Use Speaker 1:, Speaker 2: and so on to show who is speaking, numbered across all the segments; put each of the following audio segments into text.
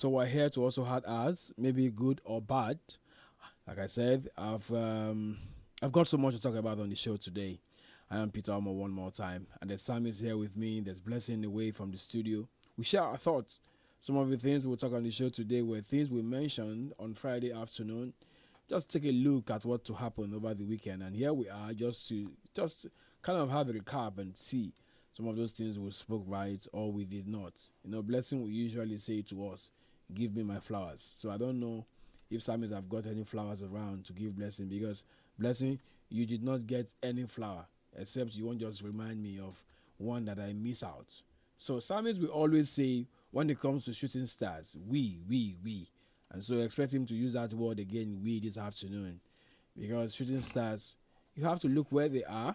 Speaker 1: So we're here to also had ours, maybe good or bad. Like I said, I've got so much to talk about on the show today. I am Peter Omo one more time, and there's Sam is here with me. There's Blessing away from the studio. We share our thoughts. Some of the things we'll talk on the show today were things we mentioned on Friday afternoon. Just take a look at what to happen over the weekend, and here we are, just kind of have a recap and see some of those things we spoke right or we did not. Blessing will usually say to us, "Give me my flowers." So I don't know if Samis have got any flowers around to give Blessing, because Blessing, you did not get any flower, except you won't just remind me of one that I miss out. So Samis will always say, when it comes to shooting stars, we. And so expect him to use that word again, we, this afternoon. Because shooting stars, you have to look where they are,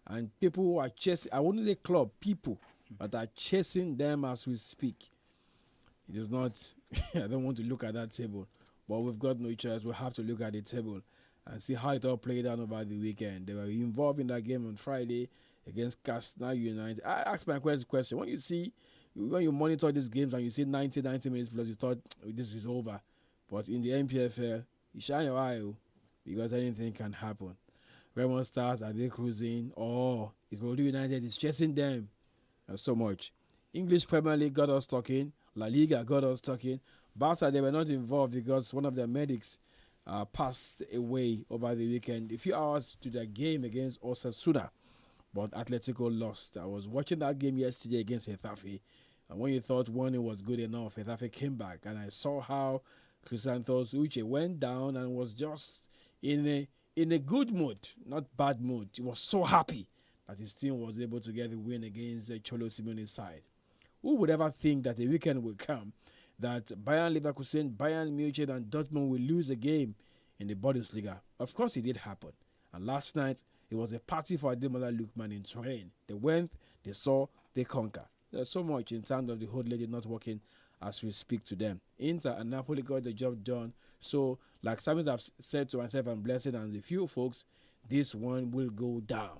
Speaker 1: and people who are chasing, I wouldn't say club, people that are chasing them as we speak. It is not, I don't want to look at that table, but we've got no choice. We have to look at the table and see how it all played out over the weekend. They were involved in that game on Friday against Castle United. I asked my question. When you monitor these games and you see 90 minutes plus, you thought this is over. But in the MPFL, you shine your eye, because anything can happen. Remo Stars, are they cruising? Or Ikorodu United is chasing them. So much. English Premier League got us talking. La Liga got us talking. Barca, they were not involved because one of their medics passed away over the weekend. A few hours to their game against Osasuna, but Atletico lost. I was watching that game yesterday against Getafe, and when you thought one was good enough, Getafe came back, and I saw how 𝐶𝐈𝐒 went down and was just in a good mood, not bad mood. He was so happy that his team was able to get the win against Cholo Simeone's side. Who would ever think that a weekend will come that Bayern Leverkusen, Bayern Munich, and Dortmund will lose a game in the Bundesliga? Of course, it did happen. And last night, it was a party for Ademola Lookman in Turin. They went, they saw, they conquered. There's so much in terms of the whole lady not working as we speak to them. Inter and Napoli got the job done. So, like Samis have said to myself and Blessing and a few folks, this one will go down.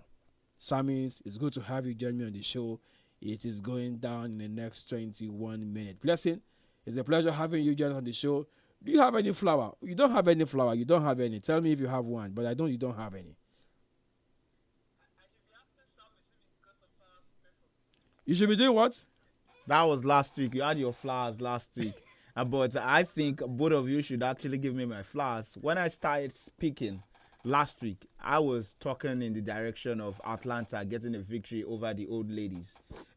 Speaker 1: Samis, it's good to have you join me on the show. It is going down in the next 21 minutes. Blessing, it's a pleasure having you join on the show. Do you have any flower? You don't have any flower. You don't have any. Tell me if you have one, but you don't have any. You should be doing what?
Speaker 2: That was last week. You had your flowers last week. But I think both of you should actually give me my flowers. When I started speaking last week, I was talking in the direction of Atlanta getting a victory over the old ladies.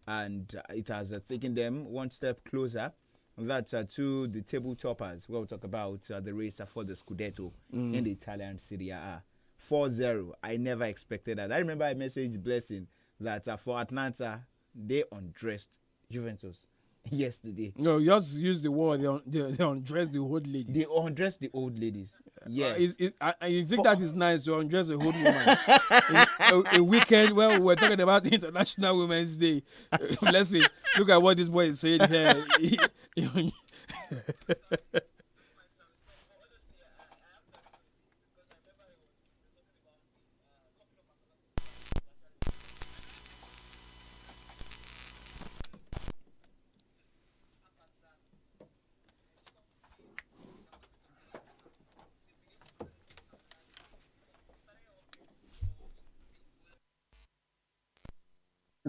Speaker 2: And it has taken them one step closer. That's to the table toppers. We'll talk about the race for the Scudetto in the Italian Serie A. 4-0. I never expected that. I remember I messaged Blessing that for Atlanta, they undressed Juventus yesterday.
Speaker 1: No, you just use the word, they undress the old ladies.
Speaker 2: They undress the old ladies. Yes.
Speaker 1: You think that is nice to undress a old woman? a weekend where we're talking about International Women's Day. Let's see. Look at what this boy is saying here.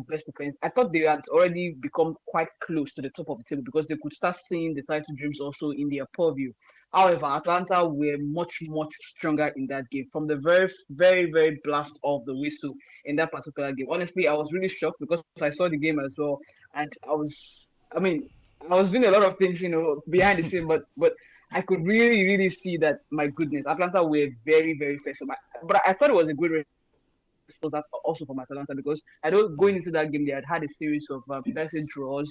Speaker 3: Best defense. I thought they had already become quite close to the top of the table because they could start seeing the title dreams also in their purview. However, Atlanta were much stronger in that game from the very blast of the whistle in that particular game. Honestly, I was really shocked because I saw the game as well, and I was doing a lot of things, behind the scene, but I could really see that, my goodness, Atlanta were very first. But I thought it was a good was also from Atalanta because I know going into that game they had a series of draws,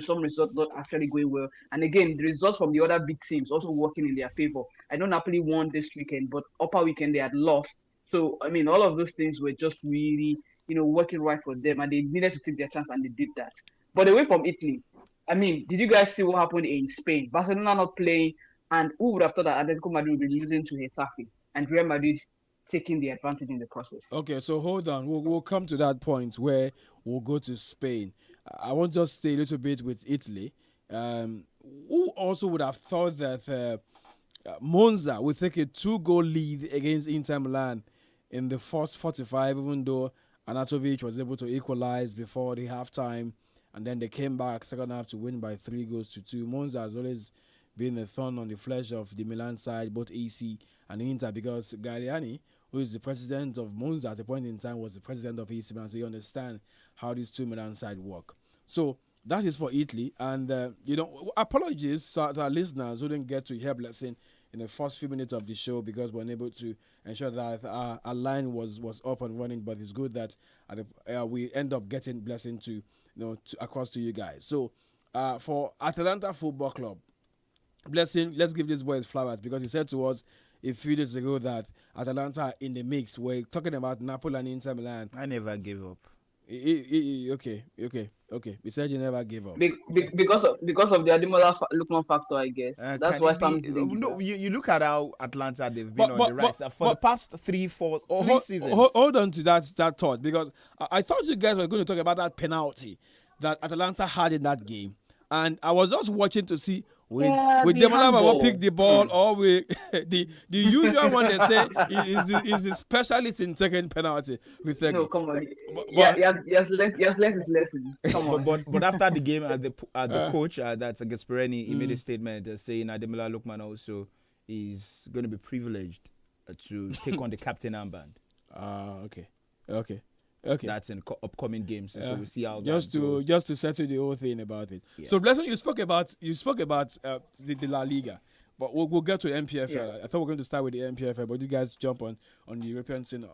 Speaker 3: some results not actually going well, and again the results from the other big teams also working in their favor. I know Napoli won this weekend, but upper weekend they had lost. So all of those things were just really working right for them, and they needed to take their chance, and they did that. But away from Italy, did you guys see what happened in Spain? Barcelona not playing, and who would have thought that Atletico Madrid would be losing to Getafe and Real Madrid taking the advantage in the process?
Speaker 1: Okay, so hold on. We'll come to that point where we'll go to Spain. I want to just stay a little bit with Italy. Who also would have thought that Monza would take a 2-goal lead against Inter Milan in the first 45, even though Anatovic was able to equalize before the halftime, and then they came back second half to win by 3-2. Monza has always been a thorn on the flesh of the Milan side, both AC and Inter, because Galliani, who is the president of Monza at a point in time, was the president of AC Milan, so you understand how these two Milan sides work. So that is for Italy, and apologies to our listeners who didn't get to hear Blessing in the first few minutes of the show because we we're unable to ensure that our line was up and running. But it's good that we end up getting Blessing to across to you guys. So for Atalanta Football Club, Blessing, let's give this boy his flowers because he said to us a few days ago that Atalanta are in the mix. We're talking about Napoli and Inter Milan.
Speaker 2: I never gave up.
Speaker 1: Okay. We said you never gave up.
Speaker 3: Because of the Ademola Lookman factor, I guess. That's why Sam.
Speaker 2: No, you look at how Atlanta they've been on the rise for the past three seasons.
Speaker 1: Hold on to that thought because I thought you guys were going to talk about that penalty that Atalanta had in that game, and I was just watching to see. With Demola Baba pick the ball or with the usual one they say is a specialist in taking penalty.
Speaker 3: No, come on. Yes, learned his lessons. Come on.
Speaker 2: But after the game, the coach, that's Gasperini, he made a statement saying Ademola Lookman also is going to be privileged to take on the captain armband.
Speaker 1: Okay.
Speaker 2: That's in upcoming games, so we'll see how
Speaker 1: just to settle the whole thing about it. Yeah. So, Blessing, you spoke about the La Liga, but we'll get to the MPFL. Yeah. I thought we were going to start with the MPFL, but you guys jump on the European scene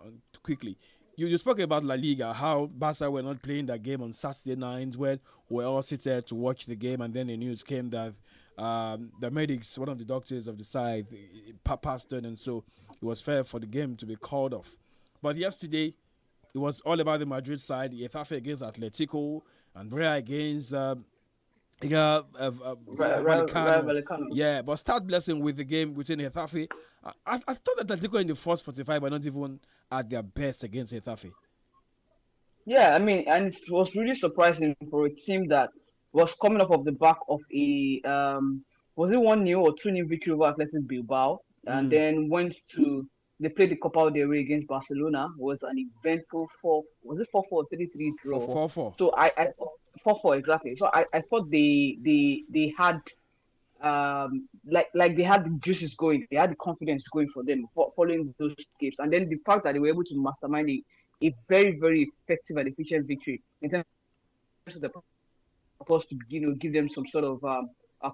Speaker 1: quickly. You spoke about La Liga, how Barca were not playing that game on Saturday nights when we all sit there to watch the game, and then the news came that the medics, one of the doctors of the side, passed on, and so it was fair for the game to be called off. But yesterday, it was all about the Madrid side, Getafe against Atletico, and Brea against
Speaker 3: Vallecano.
Speaker 1: Yeah, but start Blessing with the game between Getafe. I thought that Atletico in the first 45 were not even at their best against Getafe.
Speaker 3: Yeah, I mean, and it was really surprising for a team that was coming up of the back of a was it 1-0 or 2-0 victory over Athletic Bilbao, and then went to. They played the Copa del Rey against Barcelona. It was an eventful 4-4 or 3-3 draw.
Speaker 1: 4-4.
Speaker 3: So I 4-4 exactly. So I thought they had like they had the juices going. They had the confidence going for them following those games. And then the fact that they were able to mastermind a very, very effective and efficient victory in terms of the purpose to give them some sort of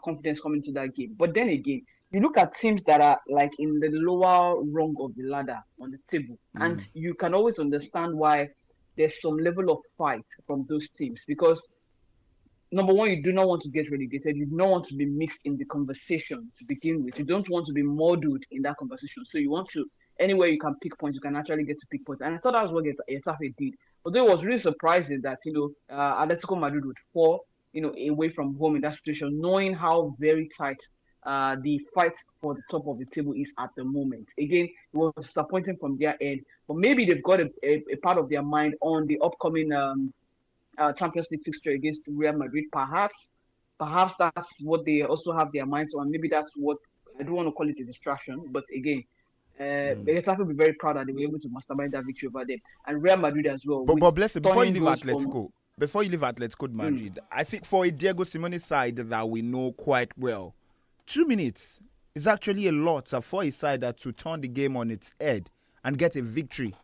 Speaker 3: confidence coming to that game. But then again, you look at teams that are like in the lower rung of the ladder on the table, and you can always understand why there's some level of fight from those teams. Because number one, you do not want to get relegated. You do not want to be mixed in the conversation to begin with. You don't want to be molded in that conversation. So you want to, anywhere you can pick points, you can actually get to pick points. And I thought that was what Getafe did. Although it was really surprising that Atletico Madrid would fall away from home in that situation, knowing how very tight the fight for the top of the table is at the moment. Again, it was disappointing from their end, but maybe they've got a part of their mind on the upcoming Champions League fixture against Real Madrid. Perhaps that's what they also have their minds on. Maybe that's what, I don't want to call it a distraction, but again, Getafe will be very proud that they were able to mastermind that victory over them, and Real Madrid as well.
Speaker 2: But bless you, before you leave Atletico Madrid, I think for a Diego Simeone side that we know quite well, 2 minutes is actually a lot for a side to turn the game on its head and get a victory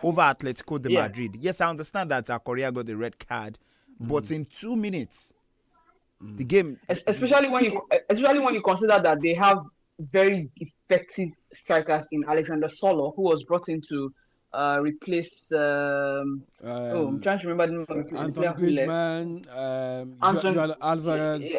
Speaker 2: over Atletico de Madrid. Yes, I understand that Correa got the red card, but in 2 minutes, the game.
Speaker 3: Especially when you consider that they have very effective strikers in Alexander Solo, who was brought in to replace. I'm trying to remember the name.
Speaker 1: Anton Griezmann, Julian Alvarez.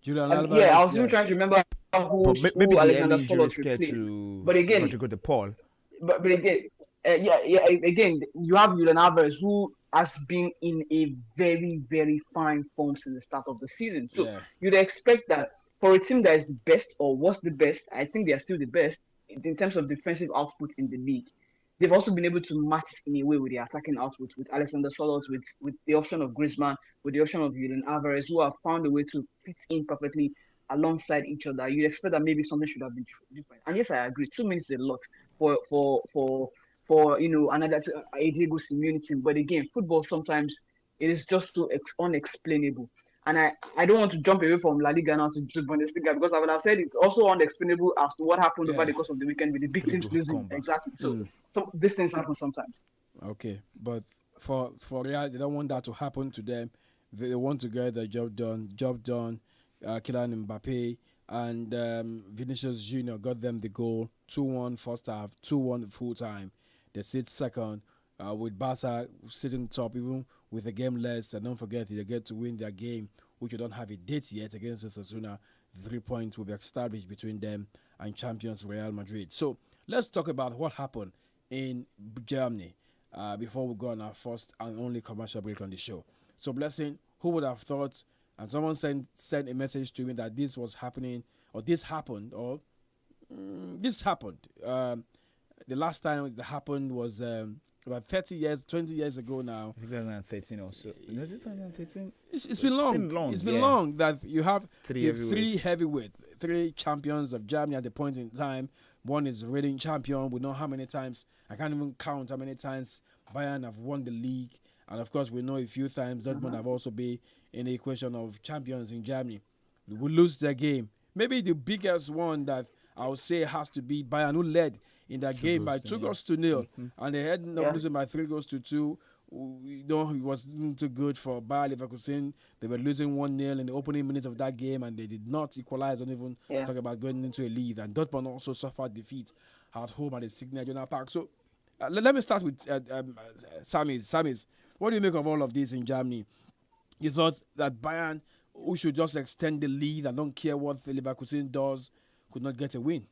Speaker 1: Julian Alvarez.
Speaker 3: Yeah, I was even trying to remember who Alexander Solo replaced. But again,
Speaker 2: Rodrigo de Paul.
Speaker 3: But again, again, you have Julian Alvarez, who has been in a very, very fine form since the start of the season. So you'd expect that for a team that is the best or was the best, I think they are still the best in terms of defensive output in the league. They've also been able to match in a way with their attacking output with Alexander Solos, with the option of Griezmann, with the option of Julian Alvarez, who have found a way to fit in perfectly alongside each other, you'd expect that maybe something should have been different. And yes, I agree. 2 minutes is a lot for another a Diego Simeone team. But again, football sometimes it is just so unexplainable. And I don't want to jump away from La Liga now to Bundesliga because I would have said it's also unexplainable as to what happened over the course of the weekend with the big teams losing. Exactly. So these things happen sometimes.
Speaker 1: Okay, but for Real, they don't want that to happen to them. They want to get the job done. Kylian Mbappe and Vinicius Junior got them the goal. 2-1 first half, 2-1 full time. They sit second with Barca sitting top, even with a game less. And don't forget, they get to win their game, which we don't have a date yet against Osasuna. 3 points will be established between them and champions Real Madrid. So let's talk about what happened in Germany before we go on our first and only commercial break on the show. So, Blessing, who would have thought? And someone sent a message to me that this was happening, or this happened, or this happened. The last time it happened was about 30 years, 20 years ago now.
Speaker 2: 2013 or so. Was it 2013?
Speaker 1: It's been long. It's been long that you have three heavyweights, 3 champions of Germany at the point in time. One is reigning champion. We know how many times. I can't even count how many times Bayern have won the league. And of course, we know a few times Dortmund have also been in the equation of champions in Germany. We lose their game. Maybe the biggest one that I would say has to be Bayern, who led in that game by 2-0, and they ended up losing by 3-2. It wasn't too good for Bayer Leverkusen. They were losing 1-0 in the opening minutes of that game, and they did not equalize. Don't even talk about going into a lead. And Dortmund also suffered defeat at home at the Signal Iduna Park. So let me start with SAMIES. SAMIES, what do you make of all of this in Germany? You thought that Bayern, who should just extend the lead and don't care what the Leverkusen does, could not get a win?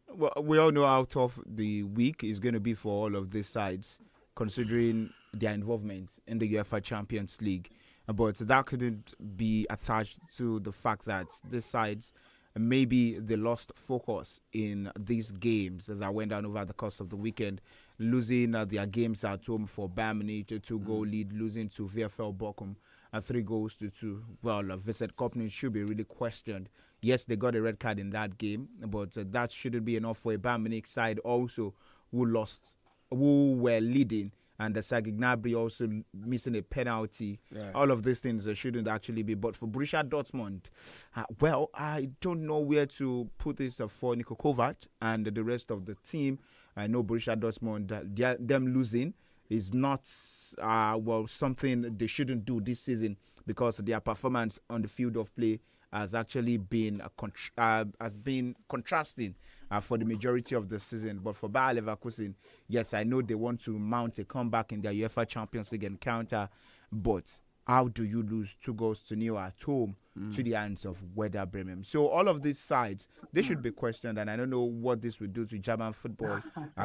Speaker 2: Well, we all know how tough the week is going to be for all of these sides, considering their involvement in the UEFA Champions League. But that couldn't be attached to the fact that these sides, maybe they lost focus in these games that went down over the course of the weekend, losing their games at home for Bayern Munich, a 2-goal lead, losing to VfL Bochum 3-2. Well, Vincent Kompany should be really questioned. Yes, they got a red card in that game, but that shouldn't be enough for a Bayern Munich side also who were leading, and the Serge Gnabry also missing a penalty. Yeah. All of these things shouldn't actually be. But for Borussia Dortmund, well, I don't know where to put this for Niko Kovac and the rest of the team. I know Borussia Dortmund, them losing is not something they shouldn't do this season, because their performance on the field of play has actually been contrasting for the majority of the season. But for Bayer Leverkusen, yes, I know they want to mount a comeback in their UEFA Champions League encounter, but how do you lose 2-0 at home to the hands of Werder Bremen? So all of these sides, they should be questioned, and I don't know what this will do to German football,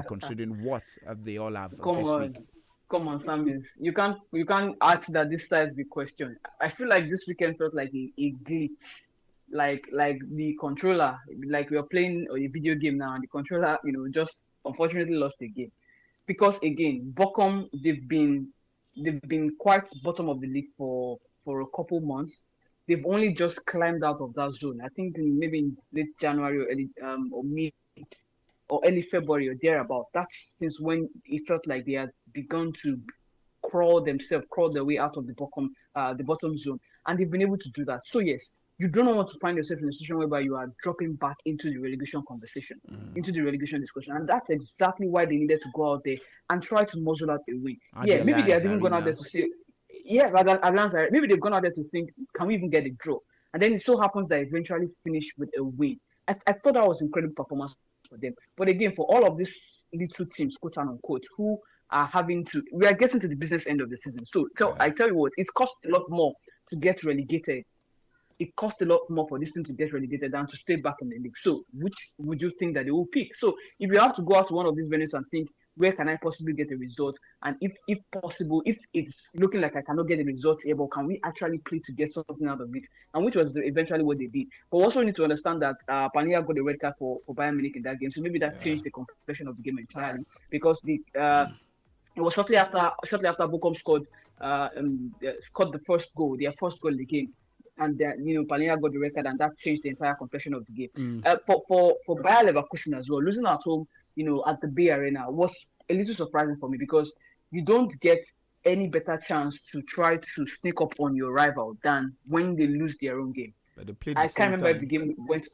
Speaker 2: considering what they all have this week.
Speaker 3: Come on, SAMIES. You can't ask that this sides be questioned. I feel like this weekend felt like a glitch. Like the controller, like we are playing a video game now, and the controller, just unfortunately lost the game. Because again, Bochum, they've been quite bottom of the league for a couple months. They've only just climbed out of that zone. I think maybe in late January or early or mid or early February or thereabout. That's since when it felt like they had begun to crawl their way out of the bottom zone, and they've been able to do that. So yes, you don't want to find yourself in a situation whereby you are dropping back into the relegation conversation, into the relegation discussion, and that's exactly why they needed to go out there and try to muzzle out a win. Yeah, maybe they have even gone out there to say, maybe they've gone out there to think, can we even get a draw? And then it so happens that eventually finish with a win. I thought that was incredible performance for them. But again, for all of these little teams, quote unquote, who are we are getting to the business end of the season. So I tell you what, it costs a lot more to get relegated. It costs a lot more for this team to get relegated than to stay back in the league. So which would you think that they will pick? So if you have to go out to one of these venues and think, where can I possibly get a result? And if possible, if it's looking like I cannot get a result here, but can we actually play to get something out of it? And which was eventually what they did. But also need to understand that Pania got a red card for Bayern Munich in that game. So maybe that changed the complexion of the game entirely, because it was shortly after Bochum scored the first goal, their first goal in the game. and then Palhinha got the red card, and that changed the entire complexion of the game. For Bayer Leverkusen as well, losing at home, at the Bay Arena was a little surprising for me because you don't get any better chance to try to sneak up on your rival than when they lose their own game.
Speaker 2: But they played
Speaker 3: I can't remember if the game went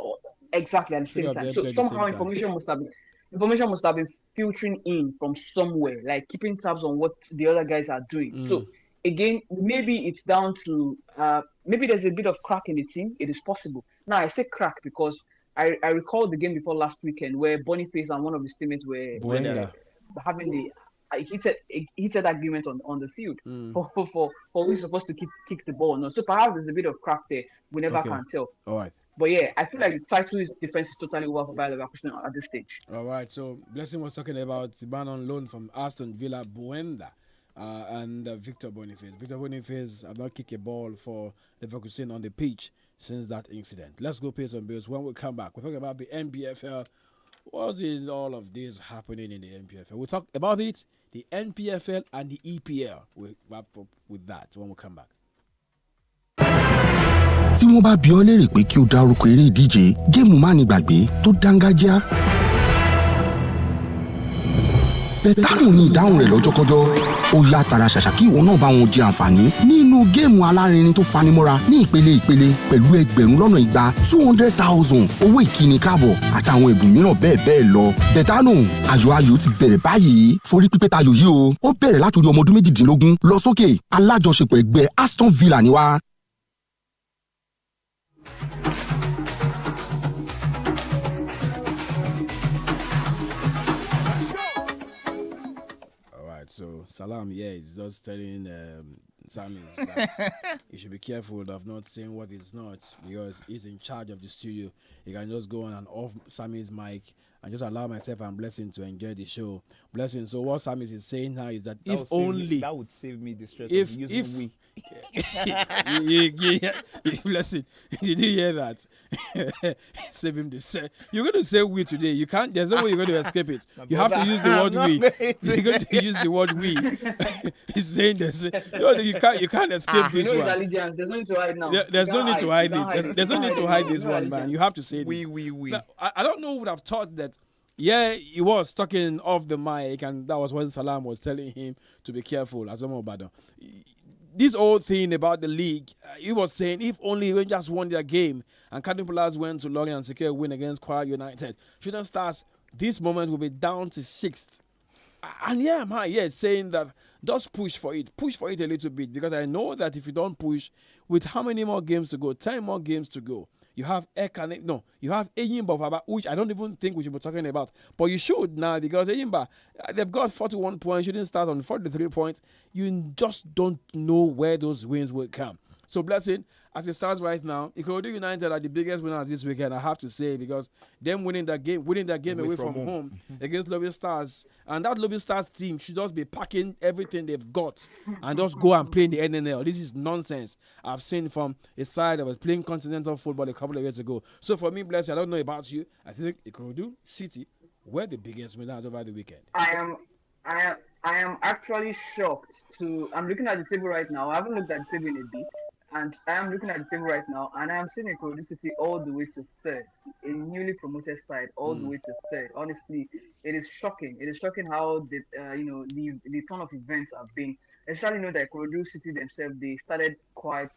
Speaker 3: exactly at the same time. So somehow information must have been filtering in from somewhere, like keeping tabs on what the other guys are doing. So again, maybe it's down to maybe there's a bit of crack in the team. It is possible. Now I say crack because I recall the game before last weekend where Boniface and one of his teammates were having the heated argument on the field for who's supposed to kick the ball. No, so perhaps there's a bit of crack there. We never can tell.
Speaker 1: All right.
Speaker 3: But yeah, I feel like the title defense is totally over for Bayer Leverkusen at this stage.
Speaker 1: All right. So Blessing was talking about the man on loan from Aston Villa, Buenda, and Victor Boniface. Victor Boniface have not kicked a ball for Leverkusen on the pitch since that incident. Let's go pay some bills. When we come back, we're talking about the NPFL. What is all of this happening in the NPFL? We'll talk about it, the NPFL and the EPL. We'll wrap up with that when we come back.
Speaker 4: Tí wọ́n bá bi ọ́ léèrè pé kí o dárúkọ eré ìdíje géèmù mánigbàgbé tó dángájá, Bẹ̀tánù ni ìdáhùn rẹ̀ lọ́jọ́kọ́jọ́. Ó yá tara ṣàṣà kí ìwọ náà bá wọn jẹ àǹfààní nínú géèmù alárinrin tó fanimọ́ra ní ìpele pẹ̀lú ẹgbẹ̀rún lọ́nà igba 200,000 owó ìkíni káàbọ̀ àti àwọn ẹ̀bùn mìíràn bẹ́ẹ̀ lọ. Bẹ̀tánù ayò ti bẹ̀rẹ̀ báyìí. Forí pípẹ́ tayò yìí o. Ó bẹ̀rẹ̀ látòrí ọmọ ọdún 18 lọ sókè. Alájọṣepọ̀ ẹgbẹ́ Aston Villa ni wá.
Speaker 1: So Salam, is just telling SAMIES that he should be careful of not saying what is not because he's in charge of the studio. He can just go on and off SAMIES' mic and just allow myself and Blessing to enjoy the show. Blessing. So what SAMIES is saying now is that that
Speaker 2: would save me the stress of using we.
Speaker 1: Blessing, did you hear that? Save him the set. You're going to say we today. You can't. There's no way you're going to escape it. You have to use the word we. You're going to use the word we. He's saying this. You can't escape this one.
Speaker 3: There's no need to hide now.
Speaker 1: There's no need to hide it. There's no need to hide this one, man. You have to say this.
Speaker 2: We.
Speaker 1: Now, I don't know who would have thought that. Yeah, he was talking off the mic, and that was when Salam was telling him to be careful. As Badon. This whole thing about the league, he was saying if only Rangers won their game and Cardinals went to Lorient and secure a win against Kwara United, Shooting Stars this moment will be down to 6th. And saying that just push for it a little bit because I know that if you don't push, with how many more games to go, 10 more games to go, you have Eyimba, which I don't even think we should be talking about. But you should now because Eyimba, they've got 41 points, Shooting Stars on 43 points. You just don't know where those wins will come. So Blessing, as it stands right now, Ikorodu United are the biggest winners this weekend, I have to say, because them winning that game away from home against Lobby Stars. And that Lobby Stars team should just be packing everything they've got and just go and play in the NNL. This is nonsense I've seen from a side that was playing continental football a couple of years ago. So for me, Blessing, I don't know about you. I think Ikorodu City were the biggest winners over the weekend.
Speaker 3: I am actually shocked I'm looking at the table right now. I haven't looked at the table in a bit. And I am looking at the table right now, and I am seeing Ikorodu City all the way to 3rd, a newly promoted side all the way to 3rd. Honestly, it is shocking. It is shocking how the turn of events have been. Especially that Ikorodu City themselves, they started quite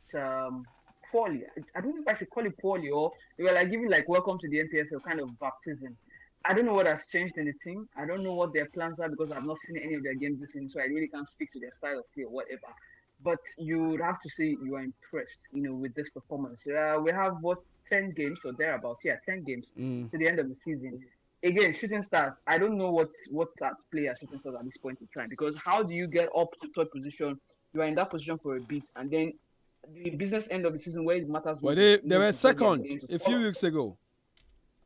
Speaker 3: poorly. I don't know if I should call it poorly, or they were like giving welcome to the NPFL kind of baptism. I don't know what has changed in the team. I don't know what their plans are because I've not seen any of their games this season, so I really can't speak to their style of play or whatever. But you would have to say you are impressed, with this performance. We have 10 games or thereabouts. Yeah, 10 games to the end of the season. Again, Shooting Stars. I don't know what's at play at Shooting Stars at this point in time because how do you get up to 3rd position? You are in that position for a bit, and then the business end of the season where it matters.
Speaker 1: Well, they were second a few weeks ago.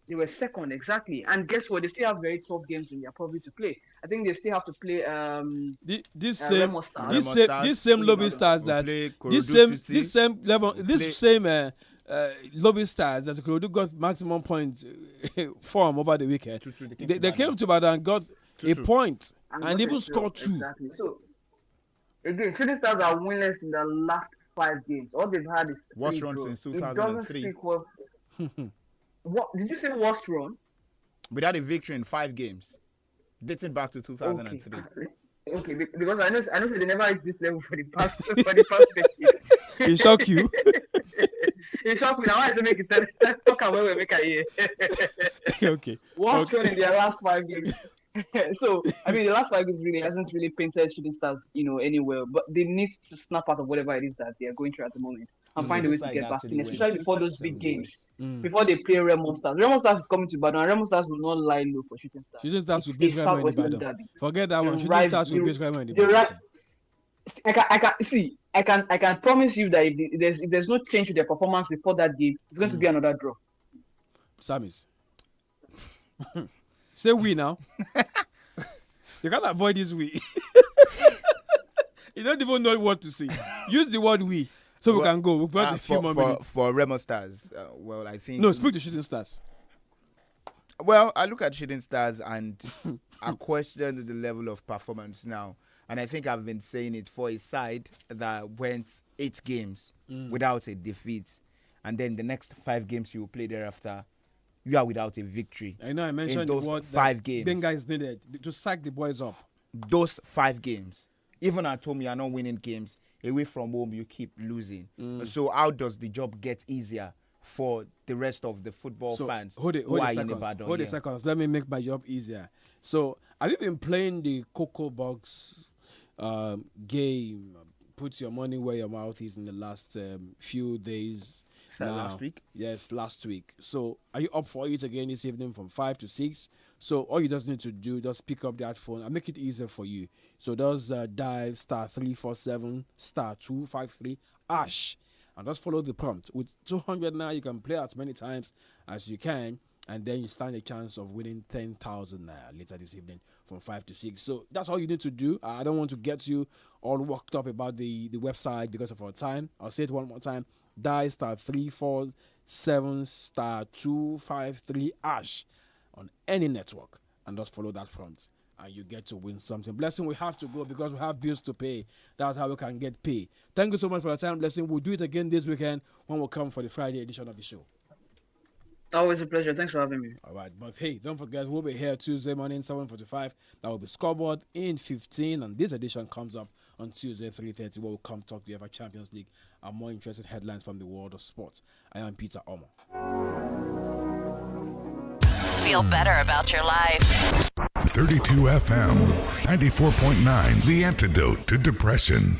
Speaker 3: They were second, exactly. And guess what? They still have very tough games in their probably to play. I think they still have to play
Speaker 1: this same Lobby Stars that this same Lobby Stars that Ikorodu got maximum points from over the weekend. They came to Ibadan and got a point and even scored 2.
Speaker 3: Exactly. So again, Shooting Stars are winless in the last 5 games. All they've had is
Speaker 2: Worst
Speaker 3: 3
Speaker 2: run
Speaker 3: draws.
Speaker 2: since
Speaker 3: It doesn't
Speaker 2: 2003.
Speaker 3: speak well. What did you say? Worst run?
Speaker 2: Without a victory in 5 games, dating back to 2003.
Speaker 3: Okay, because I know they never reached this level for the past decade.
Speaker 1: It shock you?
Speaker 3: It shocked me. Now I have to make it talk about we make a year.
Speaker 1: Okay.
Speaker 3: Worst run in their last 5 games. So I mean, the last 5 games really hasn't really painted Shooting Stars, anywhere. But they need to snap out of whatever it is that they are going through at the moment and find a way to get back in, especially before those big games. Before they play Remo Stars. Remo Stars is coming to Ibadan, and Remo Stars will not lie low for Shooting Stars.
Speaker 1: Shooting Stars will beat Remo in Ibadan. Forget that one. Shooting Stars will beat Remo in
Speaker 3: You're right.
Speaker 1: Ibadan.
Speaker 3: I can promise you that if there's no change to their performance before that game, it's going to be another draw.
Speaker 1: Samis. Say we now. You can't avoid this we. You don't even know what to say. Use the word we. So we can go. We've got a few more minutes.
Speaker 2: For Remo Stars, well, I think...
Speaker 1: No, speak to Shooting Stars.
Speaker 2: Well, I look at Shooting Stars and I question the level of performance now. And I think I've been saying it for a side that went 8 games without a defeat. And then the next 5 games you will play thereafter, you are without a victory.
Speaker 1: I know I mentioned
Speaker 2: those
Speaker 1: the word
Speaker 2: 5 games.
Speaker 1: Then guys needed to sack the boys up.
Speaker 2: Those 5 games. Even at home, you are not winning games. Away from home, you keep losing. So how does the job get easier for the rest of the football fans
Speaker 1: who are in Ibadan? Hold a second. Let me make my job easier. So have you been playing the Cocoa Box game? Put your money where your mouth is in the last few days.
Speaker 2: Last week?
Speaker 1: Yes, last week. So are you up for it again this evening from 5 to 6? So all you just need to do, just pick up that phone and make it easier for you. So just dial *347 *253 # and just follow the prompt. With 200 now, you can play as many times as you can, and then you stand a chance of winning 10,000 later this evening from 5 to 6. So that's all you need to do. I don't want to get you all worked up about the website because of our time. I'll say it one more time. Dial *347 *253 # on any network and just follow that prompt and you get to win something. Blessing, we have to go because we have bills to pay. That's how we can get paid. Thank you so much for your time, Blessing. We'll do it again this weekend when we come for the Friday edition of the show.
Speaker 3: Always a pleasure. Thanks for having me.
Speaker 1: All right, but hey, don't forget, we'll be here Tuesday morning, 7:45. That will be Scoreboard in 15, and this edition comes up on Tuesday, 3:30, where we'll come talk to UEFA Champions League and more interesting headlines from the world of sports. I am Peter Omo.
Speaker 5: Feel better about your life.
Speaker 6: 32 FM, 94.9, the antidote to depression.